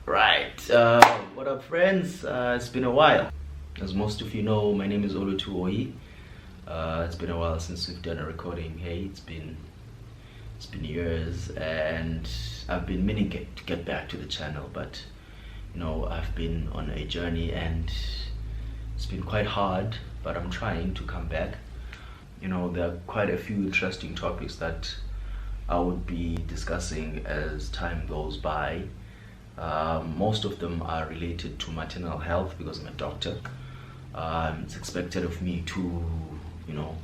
Right, what up friends? It's been a while. As most of you know, my name is Olutuoi. It's been a while since we've done a recording. Hey, it's been years, and I've been meaning to get back to the channel, but you know, I've been on a journey and it's been quite hard, but I'm trying to come back. You know, there are quite a few interesting topics that I would be discussing as time goes by. Most of them are related to maternal health because I'm a doctor. It's expected of me to, you know,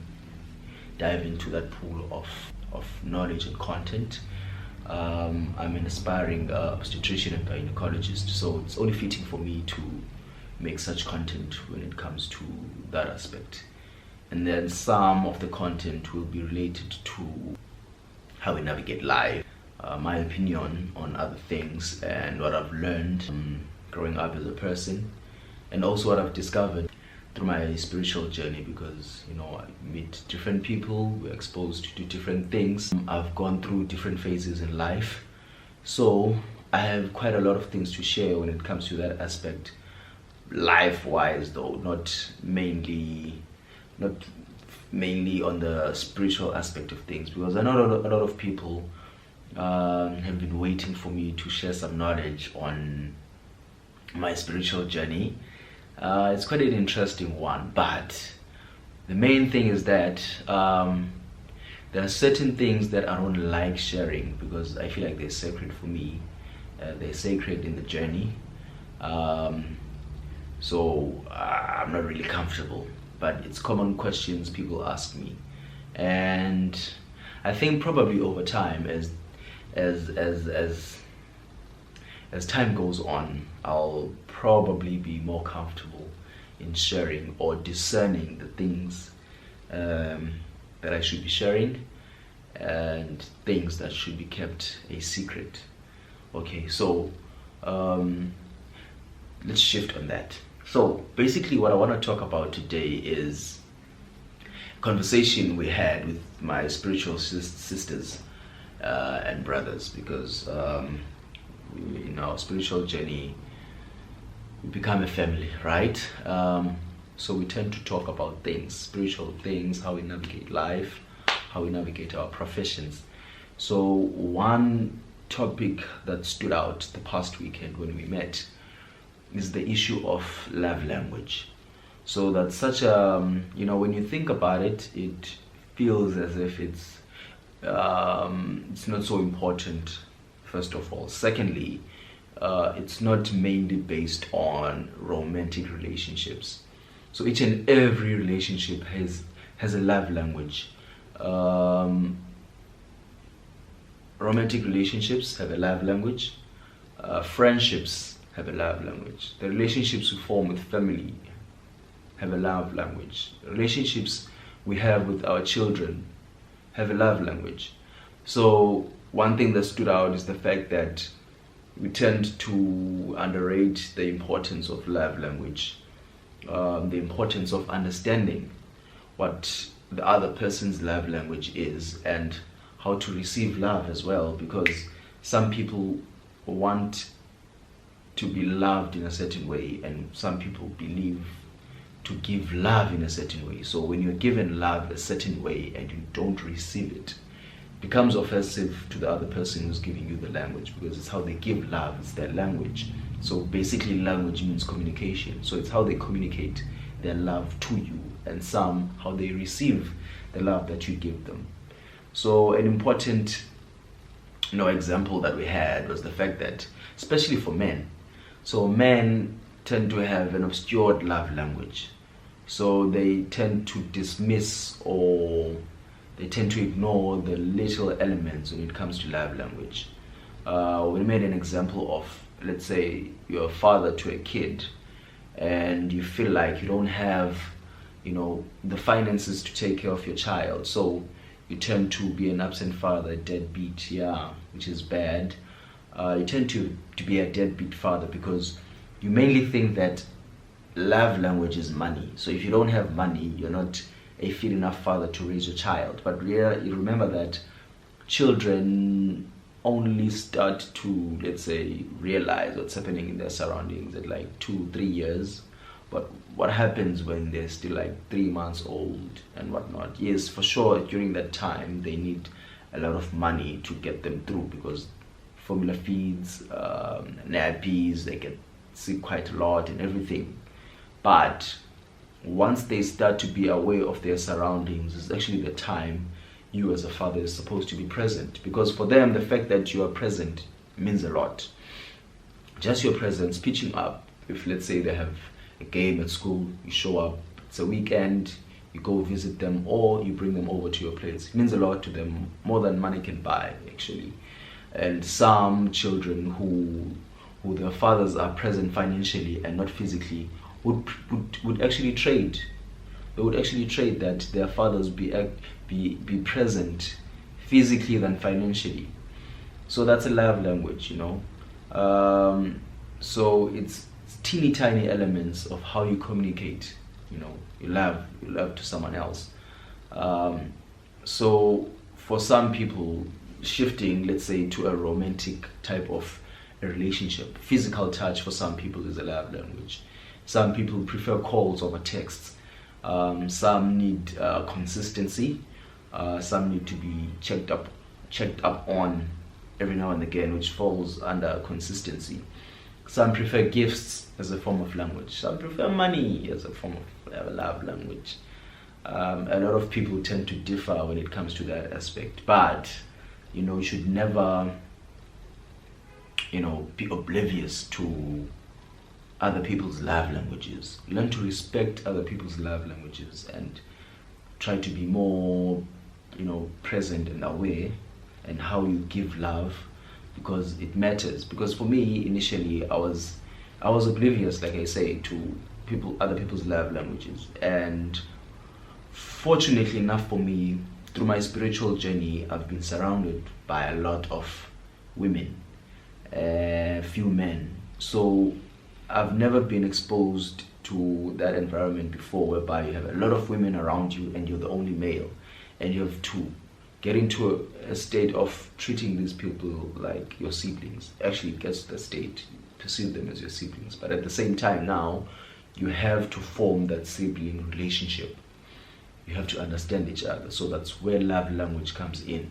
dive into that pool of knowledge and content. I'm an aspiring obstetrician and gynecologist, so it's only fitting for me to make such content when it comes to that aspect. And then some of the content will be related to how we navigate life, my opinion on other things, and what I've learned growing up as a person, and also what I've discovered through my spiritual journey, because you know, I meet different people, we're exposed to different things. I've gone through different phases in life, so I have quite a lot of things to share when it comes to that aspect, life-wise though, not mainly on the spiritual aspect of things, because I know a lot of people have been waiting for me to share some knowledge on my spiritual journey. It's quite an interesting one, but the main thing is that there are certain things that I don't like sharing because I feel like they're sacred for me. They're sacred in the journey, so I'm not really comfortable, but it's common questions people ask me, and I think probably over time, as time goes on, I'll probably be more comfortable in sharing or discerning the things that I should be sharing and things that should be kept a secret. Okay, so let's shift on that. So basically what I want to talk about today is a conversation we had with my spiritual sisters and brothers, because in our spiritual journey we become a family, right? So we tend to talk about things, spiritual things, how we navigate life, how we navigate our professions. So one topic that stood out the past weekend when we met is the issue of love language. So that's such a, you know, when you think about it, it feels as if it's not so important, first of all. Secondly, it's not mainly based on romantic relationships. So each and every relationship has a love language. Romantic relationships have a love language. Friendships have a love language. The relationships we form with family have a love language. Relationships we have with our children have a love language. So one thing that stood out is the fact that we tend to underrate the importance of love language, the importance of understanding what the other person's love language is and how to receive love as well, because some people want to be loved in a certain way and some people believe to give love in a certain way. So when you're given love a certain way and you don't receive it, becomes offensive to the other person who's giving you the language, because it's how they give love, it's their language. So basically language means communication, so it's how they communicate their love to you, and some how they receive the love that you give them. So an important, you know, example that we had was the fact that, especially for men, so men tend to have an obscured love language, so they tend to dismiss or they tend to ignore the little elements when it comes to love language. We made an example of, let's say you're a father to a kid and you feel like you don't have, you know, the finances to take care of your child, so you tend to be an absent father, a deadbeat, which is bad. You tend to be a deadbeat father because you mainly think that love language is money. So if you don't have money, you're not a fit enough father to raise your child. But you remember that children only start to, let's say, realize what's happening in their surroundings at like 2 3 years. But what happens when they're still like 3 months old and whatnot? Yes, for sure, during that time they need a lot of money to get them through, because formula feeds, nappies, they get sick quite a lot and everything. But once they start to be aware of their surroundings, it's actually the time you as a father is supposed to be present, because for them the fact that you are present means a lot. Just your presence, pitching up. If let's say they have a game at school, you show up, it's a weekend, you go visit them, or you bring them over to your place. It means a lot to them, more than money can buy actually. And some children who their fathers are present financially and not physically would actually trade. They would actually trade that their fathers be present physically than financially. So that's a love language, you know. So it's teeny tiny elements of how you communicate, you know, you love to someone else. So for some people, shifting, let's say, to a romantic type of a relationship, physical touch for some people is a love language. Some people prefer calls over texts. Some need consistency. Some need to be checked up on every now and again, which falls under consistency. Some prefer gifts as a form of language. Some prefer money as a form of love language. A lot of people tend to differ when it comes to that aspect. But, you know, you should never, you know, be oblivious to other people's love languages. Learn to respect other people's love languages and try to be more, you know, present and aware in how you give love, because it matters. Because for me, initially, I was oblivious, like I say, to other people's love languages. And fortunately enough for me, through my spiritual journey, I've been surrounded by a lot of women, few men. So I've never been exposed to that environment before, whereby you have a lot of women around you and you're the only male, and you have to get into a state of treating these people like your siblings. Actually, it gets to the state to see them as your siblings, but at the same time now, you have to form that sibling relationship. You have to understand each other. So that's where love language comes in,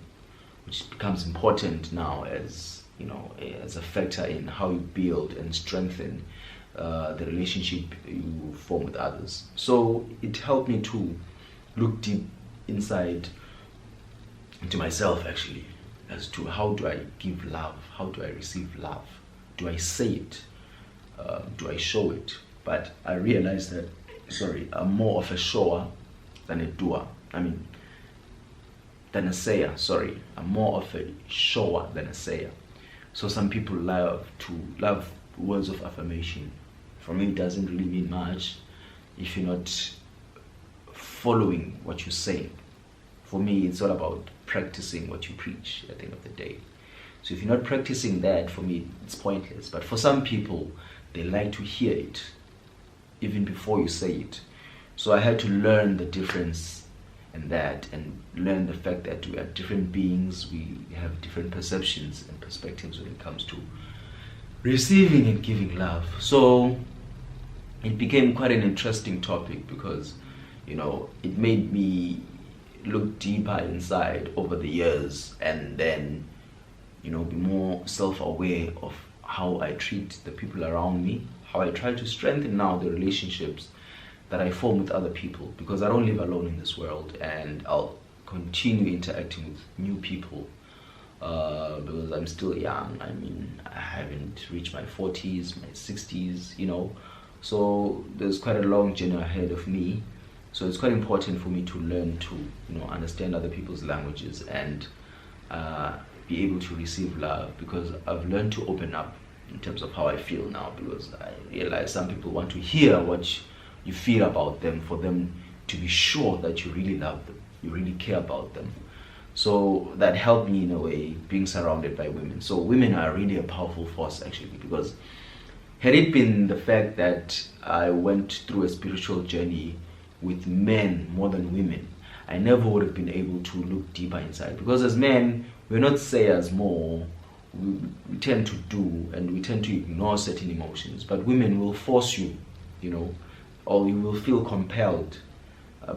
which becomes important now as, you know, as a factor in how you build and strengthen the relationship you form with others. So it helped me to look deep inside into myself, actually, as to how do I give love, how do I receive love, do I say it, do I show it? But I realized that, I'm more of a shower than a doer. Than a sayer, I'm more of a shower than a sayer. So some people love words of affirmation. For me, it doesn't really mean much if you're not following what you say. For me, it's all about practicing what you preach at the end of the day. So if you're not practicing that, for me, it's pointless. But for some people, they like to hear it even before you say it. So I had to learn the difference in that, and learn the fact that we are different beings, we have different perceptions and perspectives when it comes to receiving and giving love. So it became quite an interesting topic, because, you know, it made me look deeper inside over the years, and then, you know, be more self-aware of how I treat the people around me, how I try to strengthen now the relationships that I form with other people, because I don't live alone in this world, and I'll continue interacting with new people because I'm still young. I haven't reached my 40s, my 60s, you know, so there's quite a long journey ahead of me. So it's quite important for me to learn to, you know, understand other people's languages and be able to receive love, because I've learned to open up in terms of how I feel now, because I realize some people want to hear what you feel about them, for them to be sure that you really love them, you really care about them. So that helped me in a way, being surrounded by women. So women are really a powerful force, actually, because had it been the fact that I went through a spiritual journey with men more than women, I never would have been able to look deeper inside. Because as men, we're not sayers more, we tend to do, and we tend to ignore certain emotions. But women will force you, you know, or you will feel compelled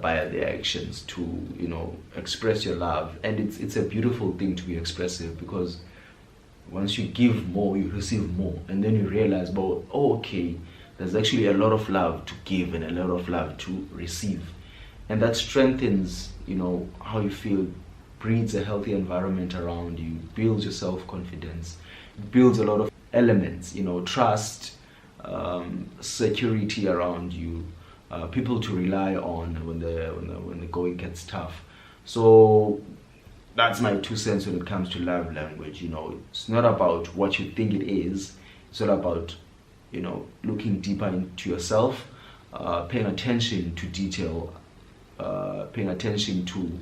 by their actions to, you know, express your love. And it's a beautiful thing to be expressive, because once you give more, you receive more, and then you realize, well, oh, okay, there's actually a lot of love to give and a lot of love to receive, and that strengthens, you know, how you feel, breeds a healthy environment around you, builds your self-confidence, builds a lot of elements, you know, trust, security around you, people to rely on when the going gets tough. So that's my 2 cents when it comes to love language. You know, it's not about what you think it is. It's all about, you know, looking deeper into yourself, paying attention to detail, paying attention to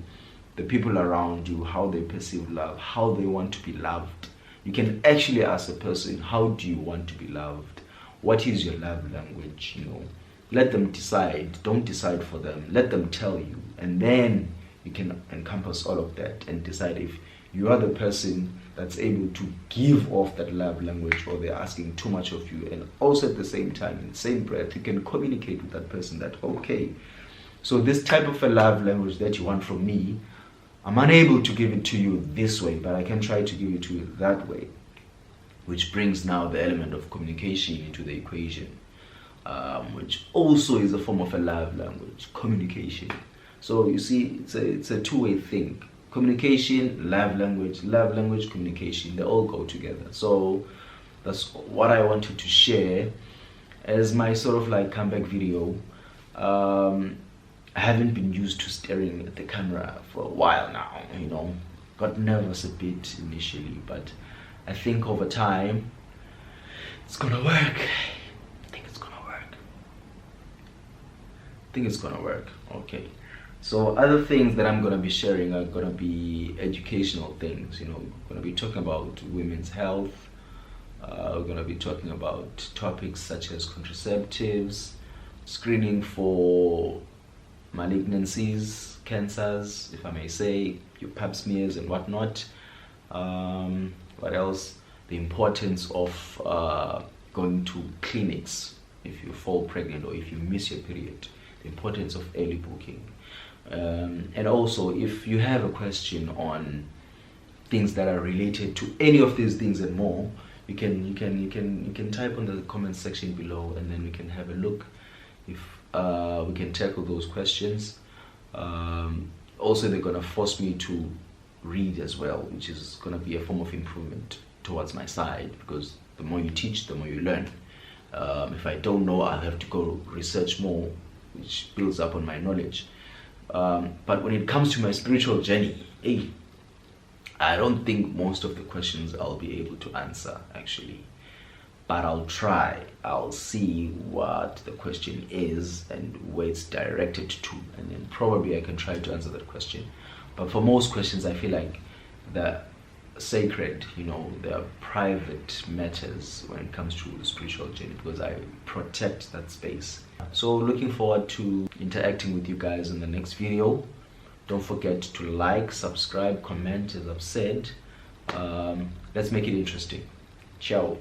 the people around you, how they perceive love, how they want to be loved. You can actually ask a person, how do you want to be loved? What is your love language? You know, let them decide. Don't decide for them. Let them tell you, and then you can encompass all of that and decide if you are the person that's able to give off that love language, or they're asking too much of you. And also at the same time, in the same breath, you can communicate with that person that, okay, so this type of a love language that you want from me, I'm unable to give it to you this way, but I can try to give it to you that way. Which brings now the element of communication into the equation, which also is a form of a love language, communication. So you see, it's a two-way thing. Communication, love language, communication, they all go together. So that's what I wanted to share as my sort of like comeback video. I haven't been used to staring at the camera for a while now, you know. Got nervous a bit initially, but I think over time it's gonna work. I think it's gonna work. Okay. So other things that I'm gonna be sharing are gonna be educational things. You know, we're gonna be talking about women's health. We're gonna be talking about topics such as contraceptives, screening for malignancies, cancers, if I may say, your pap smears and whatnot. What else? The importance of going to clinics if you fall pregnant or if you miss your period. The importance of early booking. And also, if you have a question on things that are related to any of these things and more, you can type on the comment section below, and then we can have a look if we can tackle those questions. Also, they're gonna force me to read as well, which is gonna be a form of improvement towards my side, because the more you teach, the more you learn. If I don't know, I'll have to go research more, which builds up on my knowledge. But when it comes to my spiritual journey, I don't think most of the questions I'll be able to answer, actually. But I'll try. I'll see what the question is and where it's directed to, and then probably I can try to answer that question. But for most questions, I feel like they're sacred, you know, they're private matters when it comes to the spiritual journey, because I protect that space. So looking forward to interacting with you guys in the next video. Don't forget to like, subscribe, comment, as I've said. Let's make it interesting. Ciao.